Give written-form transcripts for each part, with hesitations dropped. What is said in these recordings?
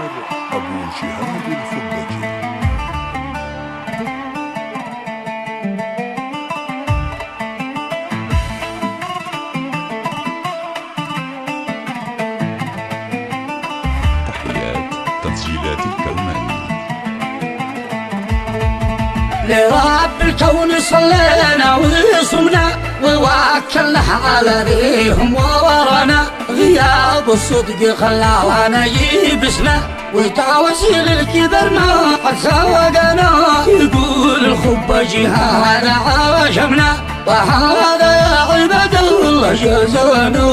الشاعر أبو شهاب الخبجي. تحيات تسجيلات الكوناني. لرب الكون صلينا وصمنا ووكلنا على ذيهم وورانا، غياب الصدق خلانا يبسنا وتوسيل الكبر ما قد سوقنا. يقول الخبجي هذا عاشمنا وهذا يا عباد الله جزانا.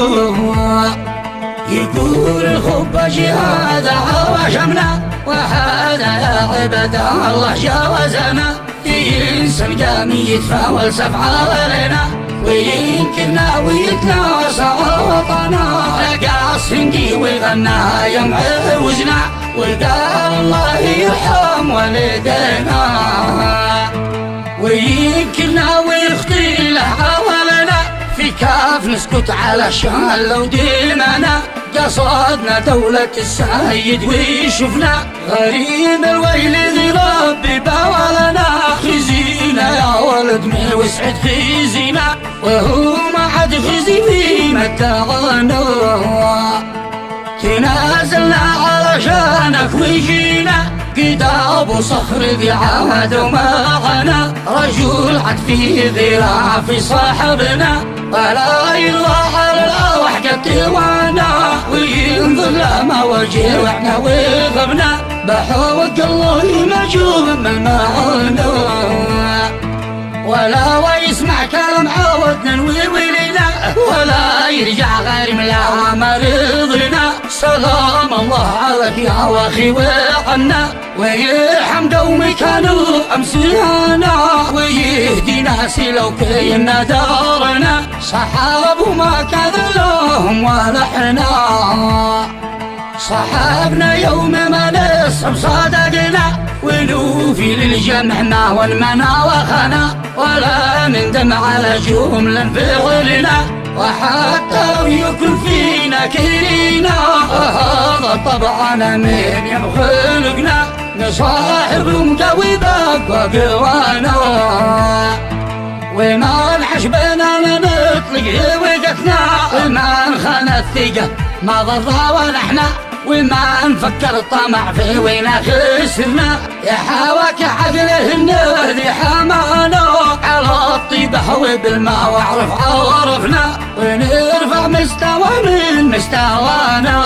يقول الخبجي هذا عاشمنا وهذا يا عباد الله جاوزنا. ينسى القام يتفاول سفعة علينا وينكرنا ويتناسى وطنا. لقى الصندي وغنى يم عوزنا وقال الله يرحم والدينا. وينكرنا ويخطي له عوالنا في كاف نسكت علشان لو ديمنا. قصدنا دولة السيد ويشوفنا غريم الويل ذي ربي باولنا. خزينا يا ولد ما وسعد خزينا وهو ما عاد خزي في متاعنا. تنازلنا علشانك ويجينا كتاب وصخر ذي عهد ومعنا. رجل عد في ذراع في صاحبنا ولا يروح على الأرواح قد توانا. وينظر لما وجه وعنا وغبنا بحوق الله مجوب من معنا. ولا ويسمع كلام عودنا ويولينا ولا يرجع غير ملا ما رضينا. سلام الله عليك يا واخي وعنا ويرحم قومي كانوا أمسيانا. ويهدينا سلو كينا دارنا صحاب ما كذلهم ولا حنا. صحابنا يوم ما نصب صادقنا ونوفي للجمع ما والمنا وخنا. ولا نندم على جملة فعلنا وحتى يكون فينا كينا. هذا طبعنا من يخلقنا نصاحب مقوي باك وقوانا. وما نحش بينا نطلق وقتنا وما نخان الثقة ما ضر ونحنا. وما نفكر الطمع في وين خسرنا. يا حواك عقله النهدي حمانا على الطيب حوي بالماء واعرف عرفنا. ونرفع مستوى من مستوانا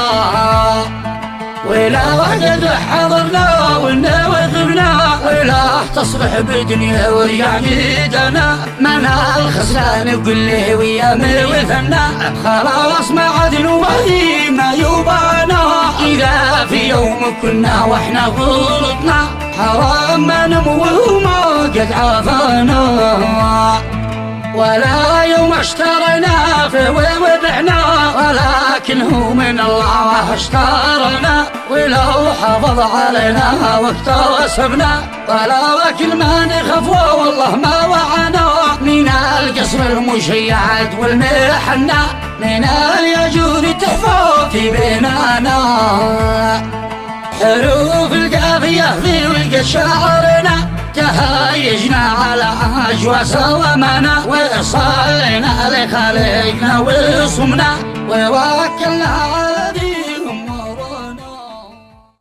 ولا وجد حضرنا ونوثبنا. ولا تصبح بدنيا ورجع جيدنا منا الخسران وقل له ويا موثنا. خلاص ما عاد نوهي ما يبانا. إذا في يوم كنا واحنا غلطنا حرام ما نموه ما قد عافانا. ولا يوم اشترينا وبعنا ولكن هو من الله اشترنا. ولو حافظ علينا وقت وسبنا ولا وكل ما نخاف والله ما وعنا. من القصر المشيعات والمحنة من اليجود تحفظ في بيننا. حروف القافية في ولقى شعرنا تهايجنا على أجواس ومنا. وصلينا لخالقنا وصمنا ووكلنا